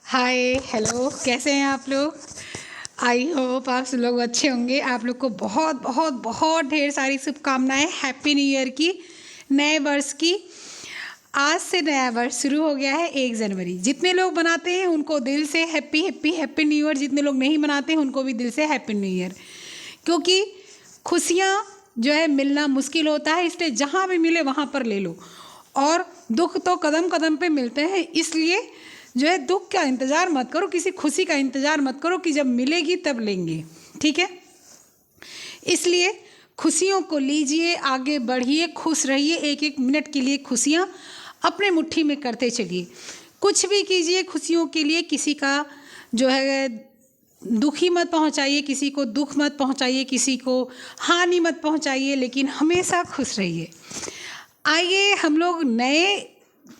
Hi hello, कैसे हैं आप लोग। आई होप आप सब लोग अच्छे होंगे। आप लोग को बहुत बहुत बहुत ढेर सारी शुभकामनाएं हैप्पी न्यू ईयर की, नए वर्ष की। आज से नया वर्ष शुरू हो गया है 1 जनवरी। जितने लोग बनाते हैं उनको दिल से happy happy happy new year. जितने लोग नहीं बनाते हैं उनको भी दिल से हैप्पी न्यू ईयर। क्योंकि खुशियाँ जो है मिलना मुश्किल होता है, इसलिए जहाँ भी मिले वहाँ पर ले लो। और दुख तो कदम कदम पे मिलते हैं, इसलिए जो है दुख का इंतज़ार मत करो, किसी खुशी का इंतज़ार मत करो कि जब मिलेगी तब लेंगे। ठीक है, इसलिए खुशियों को लीजिए, आगे बढ़िए, खुश रहिए। एक एक मिनट के लिए खुशियाँ अपने मुट्ठी में करते चलिए। कुछ भी कीजिए खुशियों के लिए। किसी का जो है दुखी मत पहुंचाइए, किसी को दुख मत पहुंचाइए, किसी को हानि मत पहुंचाइए, लेकिन हमेशा खुश रहिए। आइए हम लोग नए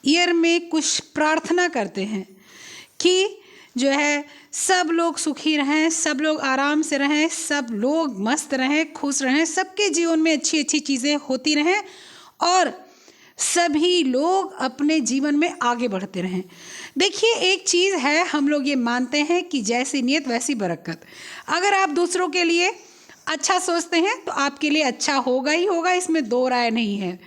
ईयर में कुछ प्रार्थना करते हैं कि जो है सब लोग सुखी रहें, सब लोग आराम से रहें, सब लोग मस्त रहें, खुश रहें, सबके जीवन में अच्छी अच्छी चीज़ें होती रहें और सभी लोग अपने जीवन में आगे बढ़ते रहें। देखिए, एक चीज़ है, हम लोग ये मानते हैं कि जैसी नीयत वैसी बरकत। अगर आप दूसरों के लिए अच्छा सोचते हैं तो आपके लिए अच्छा होगा ही होगा, इसमें दो राय नहीं है।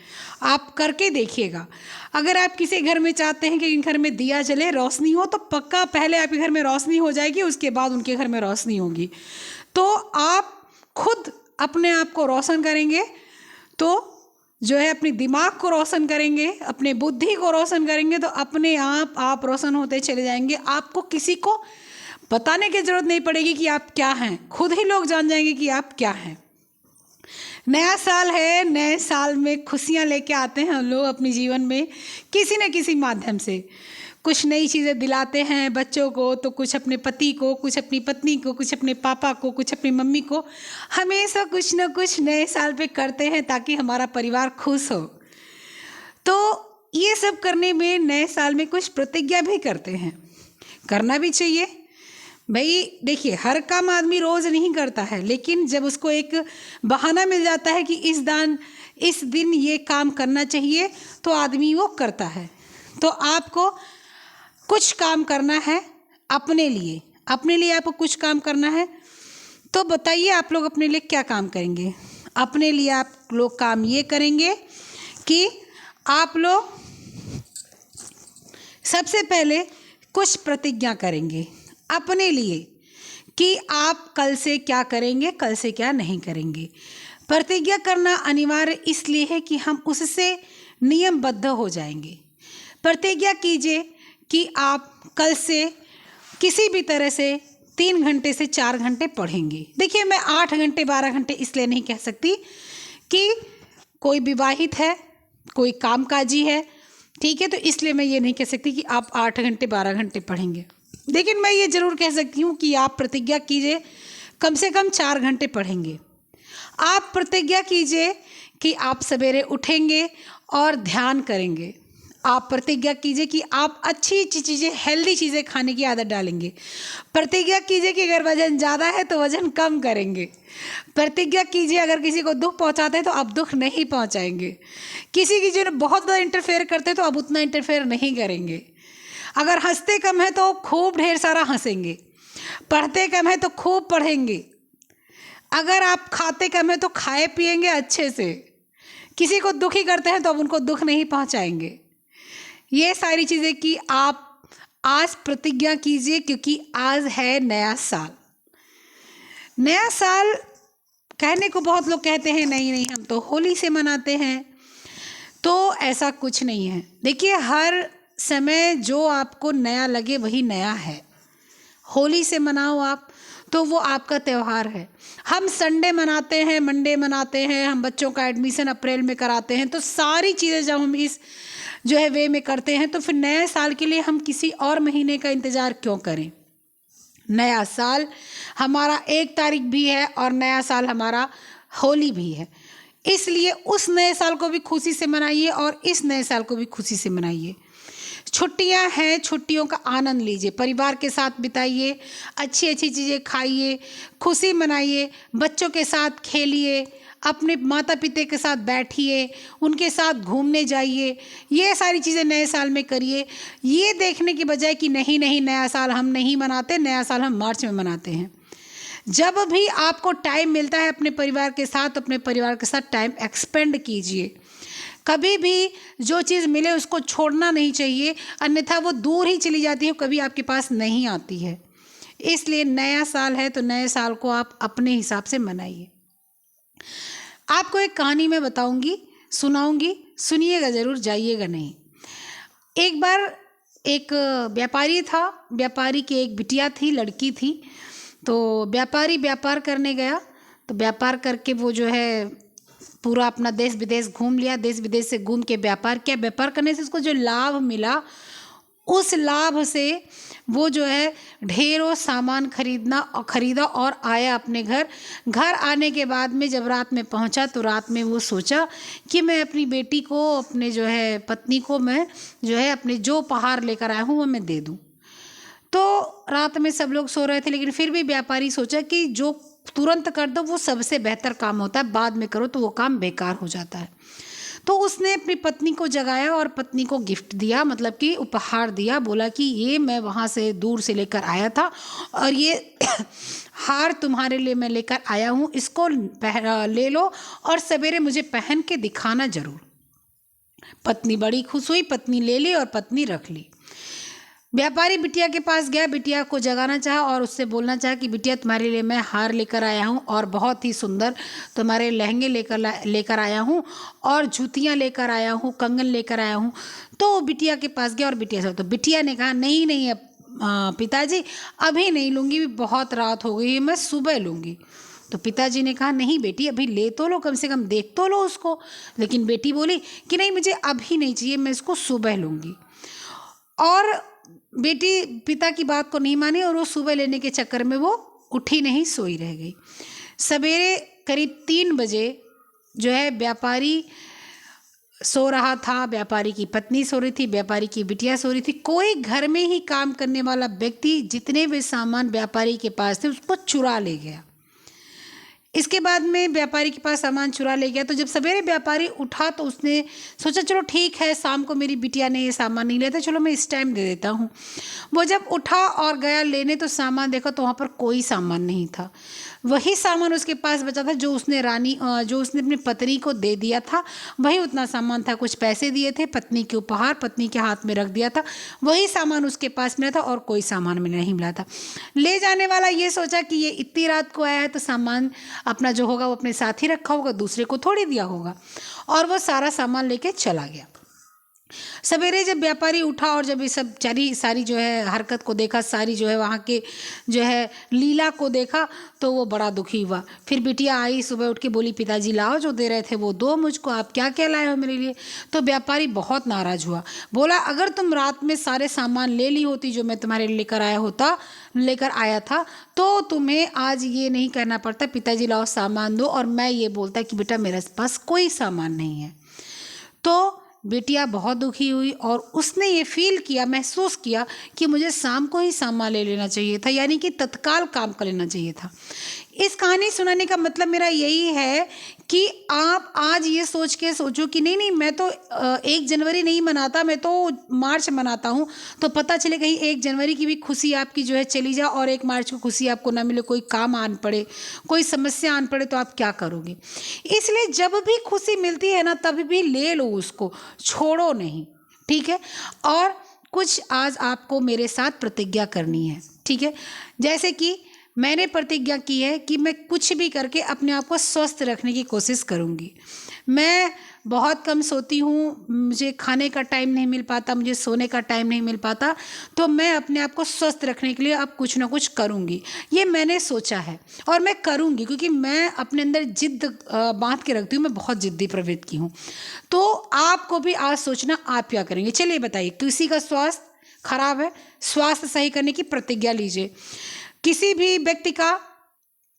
आप करके देखिएगा। अगर आप किसी घर में चाहते हैं कि घर में दिया जले, रोशनी हो, तो पक्का पहले आपके घर में रोशनी हो जाएगी, उसके बाद उनके घर में रोशनी होगी। तो आप खुद अपने आप को रोशन करेंगे तो जो है अपने दिमाग को रोशन करेंगे, अपने बुद्धि को रोशन करेंगे, तो अपने आप रोशन होते चले जाएंगे। आपको किसी को बताने की ज़रूरत नहीं पड़ेगी कि आप क्या हैं, खुद ही लोग जान जाएंगे कि आप क्या हैं। नया साल है, नए साल में खुशियाँ लेके आते हैं हम लोग अपने जीवन में किसी न किसी माध्यम से। कुछ नई चीज़ें दिलाते हैं बच्चों को, तो कुछ अपने पति को, कुछ अपनी पत्नी को, कुछ अपने पापा को, कुछ अपनी मम्मी को। हमेशा कुछ न कुछ नए साल पे करते हैं ताकि हमारा परिवार खुश हो। तो ये सब करने में नए साल में कुछ प्रतिज्ञा भी करते हैं, करना भी चाहिए भाई। देखिए, हर काम आदमी रोज़ नहीं करता है, लेकिन जब उसको एक बहाना मिल जाता है कि इस दिन ये काम करना चाहिए, तो आदमी वो करता है। तो आपको कुछ काम करना है अपने लिए आपको कुछ काम करना है। तो बताइए आप लोग अपने लिए क्या काम करेंगे। अपने लिए आप लोग काम ये करेंगे कि आप लोग सबसे पहले कुछ प्रतिज्ञा करेंगे अपने लिए कि आप कल से क्या करेंगे, कल से क्या नहीं करेंगे। प्रतिज्ञा करना अनिवार्य इसलिए है कि हम उससे नियमबद्ध हो जाएंगे। प्रतिज्ञा कीजिए कि आप कल से किसी भी तरह से 3 घंटे से 4 घंटे पढ़ेंगे। देखिए, मैं 8 घंटे 12 घंटे इसलिए नहीं कह सकती कि कोई विवाहित है, कोई कामकाजी है, ठीक है, तो इसलिए मैं ये नहीं कह सकती कि आप 8 घंटे 12 घंटे पढ़ेंगे। लेकिन मैं ये ज़रूर कह सकती हूँ कि आप प्रतिज्ञा कीजिए कम से कम 4 घंटे पढ़ेंगे। आप प्रतिज्ञा कीजिए कि आप सवेरे उठेंगे और ध्यान करेंगे। आप प्रतिज्ञा कीजिए कि आप अच्छी अच्छी चीज़ें, हेल्दी चीज़ें खाने की आदत डालेंगे। प्रतिज्ञा कीजिए कि अगर वज़न ज़्यादा है तो वज़न कम करेंगे। प्रतिज्ञा कीजिए अगर किसी को दुख पहुंचाते हैं तो आप दुख नहीं पहुंचाएंगे। किसी की जो बहुत ज़्यादा इंटरफेयर करते हैं तो आप उतना इंटरफेयर नहीं करेंगे। अगर हंसते कम है तो खूब ढेर सारा हंसेंगे। पढ़ते कम है तो खूब पढ़ेंगे। अगर आप खाते कम है तो खाए पिएंगे अच्छे से। किसी को दुखी करते हैं तो अब उनको दुख नहीं पहुंचाएंगे। ये सारी चीज़ें कि आप आज प्रतिज्ञा कीजिए, क्योंकि आज है नया साल। नया साल कहने को बहुत लोग कहते हैं नहीं नहीं हम तो होली से मनाते हैं, तो ऐसा कुछ नहीं है। देखिए, हर समय जो आपको नया लगे वही नया है। होली से मनाओ आप, तो वो आपका त्यौहार है। हम संडे मनाते हैं, मंडे मनाते हैं, हम बच्चों का एडमिशन अप्रैल में कराते हैं, तो सारी चीज़ें जब हम इस जो है वे में करते हैं, तो फिर नए साल के लिए हम किसी और महीने का इंतज़ार क्यों करें। नया साल हमारा 1 तारीख भी है और नया साल हमारा होली भी है, इसलिए उस नए साल को भी खुशी से मनाइए और इस नए साल को भी खुशी से मनाइए। छुट्टियां हैं, छुट्टियों का आनंद लीजिए, परिवार के साथ बिताइए, अच्छी अच्छी चीज़ें खाइए, खुशी मनाइए, बच्चों के साथ खेलिए, अपने माता पिता के साथ बैठिए, उनके साथ घूमने जाइए, ये सारी चीज़ें नए साल में करिए। ये देखने की बजाय कि नहीं नहीं नया साल हम नहीं मनाते, नया साल हम मार्च में मनाते हैं। जब भी आपको टाइम मिलता है अपने परिवार के साथ, अपने परिवार के साथ टाइम एक्सपेंड कीजिए। कभी भी जो चीज़ मिले उसको छोड़ना नहीं चाहिए, अन्यथा वो दूर ही चली जाती है, कभी आपके पास नहीं आती है। इसलिए नया साल है तो नए साल को आप अपने हिसाब से मनाइए। आपको एक कहानी मैं बताऊंगी, सुनाऊंगी, सुनिएगा ज़रूर, जाइएगा नहीं। एक बार एक व्यापारी था, व्यापारी की एक बिटिया थी, लड़की थी। तो व्यापारी व्यापार करने गया, तो व्यापार करके वो जो है पूरा अपना देश विदेश घूम लिया, देश विदेश से घूम के व्यापार किया। व्यापार करने से उसको जो लाभ मिला, उस लाभ से वो जो है ढेरों सामान खरीदा और आया अपने घर। घर आने के बाद में जब रात में पहुंचा तो रात में वो सोचा कि मैं अपनी बेटी को, अपने जो है पत्नी को मैं जो है अपने जो उपहार लेकर आया हूँ वो मैं दे दूँ। तो रात में सब लोग सो रहे थे, लेकिन फिर भी व्यापारी सोचा कि जो तुरंत कर दो वो सबसे बेहतर काम होता है, बाद में करो तो वो काम बेकार हो जाता है। तो उसने अपनी पत्नी को जगाया और पत्नी को गिफ्ट दिया, मतलब कि उपहार दिया। बोला कि ये मैं वहाँ से दूर से लेकर आया था और ये हार तुम्हारे लिए मैं लेकर आया हूँ, इसको ले लो और सवेरे मुझे पहन के दिखाना ज़रूर। पत्नी बड़ी खुश हुई, पत्नी ले ली और पत्नी रख ली। व्यापारी बिटिया के पास गया, बिटिया को जगाना चाहा और उससे बोलना चाहा कि बिटिया तुम्हारे लिए मैं हार लेकर आया हूँ और बहुत ही सुंदर तुम्हारे लहंगे लेकर आया हूँ और जूतियाँ लेकर आया हूँ, कंगन लेकर आया हूँ। तो बिटिया के पास गया और बिटिया से, तो बिटिया ने कहा नहीं नहीं पिताजी अभी नहीं लूँगी, बहुत रात हो गई है, मैं सुबह लूँगी। तो पिताजी ने कहा नहीं बेटी अभी ले तो लो, कम से कम देख तो लो उसको। लेकिन बेटी बोली कि नहीं मुझे अभी नहीं चाहिए, मैं इसको सुबह लूँगी। और बेटी पिता की बात को नहीं मानी और वो सुबह लेने के चक्कर में वो उठी नहीं, सोई रह गई। सवेरे करीब 3 बजे जो है व्यापारी सो रहा था, व्यापारी की पत्नी सो रही थी, व्यापारी की बिटिया सो रही थी। कोई घर में ही काम करने वाला व्यक्ति जितने भी सामान व्यापारी के पास थे उसको चुरा ले गया। इसके बाद में व्यापारी के पास सामान चुरा ले गया। तो जब सवेरे व्यापारी उठा तो उसने सोचा चलो ठीक है, शाम को मेरी बिटिया ने ये सामान नहीं लेता, चलो मैं इस टाइम दे देता हूँ। वो जब उठा और गया लेने तो सामान देखा तो वहाँ पर कोई सामान नहीं था। वही सामान उसके पास बचा था जो उसने अपनी पत्नी को दे दिया था, वही उतना सामान था। कुछ पैसे दिए थे, पत्नी के उपहार पत्नी के हाथ में रख दिया था, वही सामान उसके पास मिला था और कोई सामान में नहीं मिला था। ले जाने वाला ये सोचा कि ये इतनी रात को आया है तो सामान अपना जो होगा वो अपने साथ ही रखा होगा, दूसरे को थोड़ी दिया होगा, और वो सारा सामान लेके चला गया। सवेरे जब व्यापारी उठा और जब ये सब सारी जो है हरकत को देखा, सारी जो है वहाँ के जो है लीला को देखा, तो वो बड़ा दुखी हुआ। फिर बिटिया आई सुबह उठ के बोली पिताजी लाओ जो दे रहे थे वो दो मुझको, आप क्या क्या लाए हो मेरे लिए। तो व्यापारी बहुत नाराज हुआ, बोला अगर तुम रात में सारे सामान ले ली होती जो मैं तुम्हारे लेकर आया था तो तुम्हें आज ये नहीं करना पड़ता पिताजी लाओ सामान दो, और मैं ये बोलता कि बेटा मेरे पास कोई सामान नहीं है। तो बिटिया बहुत दुखी हुई और उसने ये फील किया, महसूस किया कि मुझे शाम को ही सामान ले लेना चाहिए था, यानी कि तत्काल काम कर लेना चाहिए था। इस कहानी सुनाने का मतलब मेरा यही है कि आप आज ये सोच के सोचो कि नहीं नहीं मैं तो 1 जनवरी नहीं मनाता, मैं तो मार्च मनाता हूँ, तो पता चले कहीं 1 जनवरी की भी खुशी आपकी जो है चली जाए और 1 मार्च को खुशी आपको ना मिले, कोई काम आन पड़े, कोई समस्या आन पड़े, तो आप क्या करोगे। इसलिए जब भी खुशी मिलती है ना तभी भी ले लो उसको, छोड़ो नहीं, ठीक है। और कुछ आज आपको मेरे साथ प्रतिज्ञा करनी है, ठीक है। जैसे कि मैंने प्रतिज्ञा की है कि मैं कुछ भी करके अपने आप को स्वस्थ रखने की कोशिश करूँगी। मैं बहुत कम सोती हूँ, मुझे खाने का टाइम नहीं मिल पाता, मुझे सोने का टाइम नहीं मिल पाता, तो मैं अपने आप को स्वस्थ रखने के लिए अब कुछ ना कुछ करूँगी। ये मैंने सोचा है और मैं करूँगी, क्योंकि मैं अपने अंदर जिद्द बांध के रखती हूँ, मैं बहुत जिद्दी प्रवृत्ति की हूँ। तो आपको भी आज सोचना आप क्या करेंगे। चलिए बताइए, किसी का स्वास्थ्य खराब है, स्वास्थ्य सही करने की प्रतिज्ञा लीजिए। किसी भी व्यक्ति का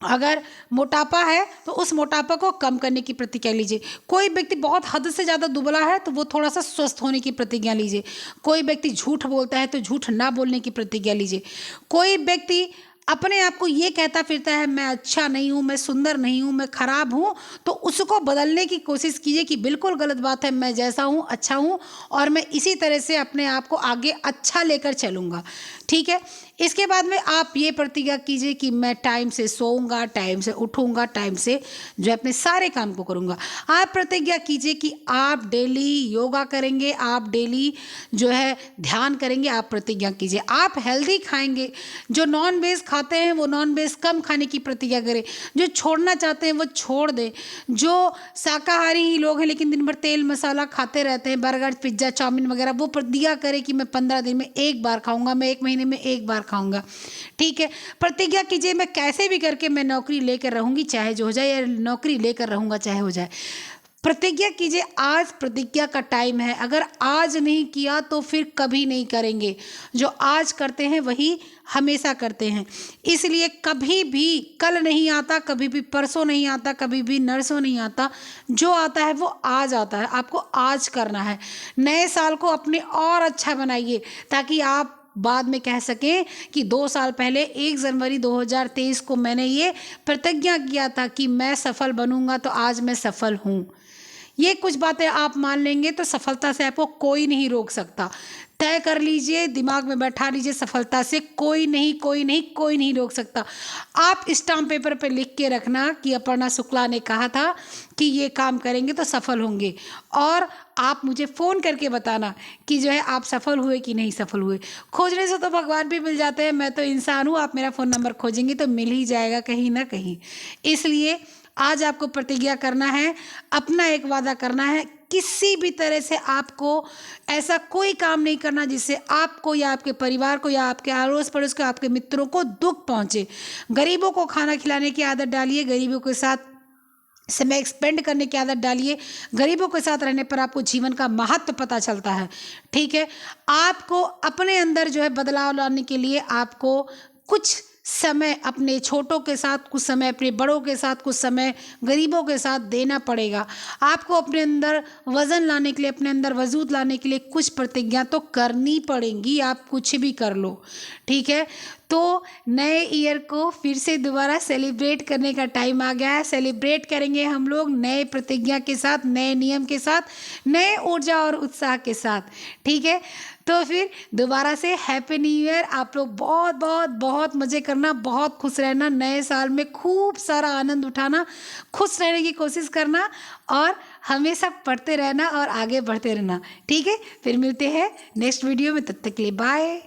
अगर मोटापा है तो उस मोटापा को कम करने की प्रतिज्ञा लीजिए। कोई व्यक्ति बहुत हद से ज़्यादा दुबला है तो वो थोड़ा सा स्वस्थ होने की प्रतिज्ञा लीजिए। कोई व्यक्ति झूठ बोलता है तो झूठ ना बोलने की प्रतिज्ञा लीजिए। कोई व्यक्ति अपने आप को ये कहता फिरता है मैं अच्छा नहीं हूँ, मैं सुंदर नहीं हूँ, मैं खराब हूँ, तो उसको बदलने की कोशिश कीजिए कि बिल्कुल गलत बात है, मैं जैसा हूँ अच्छा हूँ और मैं इसी तरह से अपने आप को आगे अच्छा लेकर चलूँगा। ठीक है। इसके बाद में आप ये प्रतिज्ञा कीजिए कि मैं टाइम से सोऊंगा, टाइम से उठूंगा, टाइम से जो है अपने सारे काम को करूंगा। आप प्रतिज्ञा कीजिए कि आप डेली योगा करेंगे, आप डेली जो है ध्यान करेंगे। आप प्रतिज्ञा कीजिए आप हेल्दी खाएंगे। जो नॉन वेज खाते हैं वो नॉन वेज कम खाने की प्रतिज्ञा करें। जो छोड़ना चाहते हैं वो छोड़ दें। जो शाकाहारी ही लोग हैं लेकिन दिन भर तेल मसाला खाते रहते हैं, बर्गर पिज्ज़ा चाउमीन वगैरह, वो प्रतिज्ञा करें कि मैं 15 दिन में एक बार खाऊंगा, मैं 1 महीने में एक बार खाऊंगा। ठीक है। प्रतिज्ञा कीजिए मैं कैसे भी करके मैं नौकरी लेकर रहूंगी, चाहे जो हो जाए, या नौकरी लेकर रहूंगा चाहे हो जाए। प्रतिज्ञा कीजिए आज प्रतिज्ञा का टाइम है। अगर आज नहीं किया तो फिर कभी नहीं करेंगे। जो आज करते हैं वही हमेशा करते हैं। इसलिए कभी भी कल नहीं आता, कभी भी परसों नहीं आता, कभी भी नरसों नहीं आता। जो आता है वो आज आता है। आपको आज करना है। नए साल को अपने और अच्छा बनाइए ताकि आप बाद में कह सकें कि 2 साल पहले 1 जनवरी 2023 को मैंने ये प्रतिज्ञा किया था कि मैं सफल बनूंगा, तो आज मैं सफल हूँ। ये कुछ बातें आप मान लेंगे तो सफलता से आपको कोई नहीं रोक सकता। तय कर लीजिए, दिमाग में बैठा लीजिए, सफलता से कोई नहीं, कोई नहीं, कोई नहीं रोक सकता। आप स्टाम्प पेपर पे लिख के रखना कि अपर्णा शुक्ला ने कहा था कि ये काम करेंगे तो सफल होंगे, और आप मुझे फ़ोन करके बताना कि जो है आप सफल हुए कि नहीं सफल हुए। खोजने से तो भगवान भी मिल जाते हैं, मैं तो इंसान हूँ। आप मेरा फ़ोन नंबर खोजेंगे तो मिल ही जाएगा कहीं ना कहीं। इसलिए आज आपको प्रतिज्ञा करना है, अपना एक वादा करना है। किसी भी तरह से आपको ऐसा कोई काम नहीं करना जिससे आपको या आपके परिवार को या आपके अड़ोस पड़ोस को, आपके मित्रों को दुख पहुंचे। गरीबों को खाना खिलाने की आदत डालिए, गरीबों के साथ समय स्पेंड करने की आदत डालिए। गरीबों के साथ रहने पर आपको जीवन का महत्व पता चलता है। ठीक है। आपको अपने अंदर जो है बदलाव लाने के लिए आपको कुछ समय अपने छोटों के साथ, कुछ समय अपने बड़ों के साथ, कुछ समय गरीबों के साथ देना पड़ेगा। आपको अपने अंदर वज़न लाने के लिए, अपने अंदर वजूद लाने के लिए कुछ प्रतिज्ञा तो करनी पड़ेंगी। आप कुछ भी कर लो। ठीक है। तो नए ईयर को फिर से दोबारा सेलिब्रेट करने का टाइम आ गया है। सेलिब्रेट करेंगे हम लोग नए प्रतिज्ञा के साथ, नए नियम के साथ, नए ऊर्जा और उत्साह के साथ। ठीक है। तो फिर दोबारा से हैप्पी न्यू ईयर। आप लोग बहुत बहुत बहुत मज़े करना, बहुत खुश रहना, नए साल में खूब सारा आनंद उठाना, खुश रहने की कोशिश करना और हमेशा पढ़ते रहना और आगे बढ़ते रहना। ठीक है। फिर मिलते हैं नेक्स्ट वीडियो में, तब तक के लिए बाय।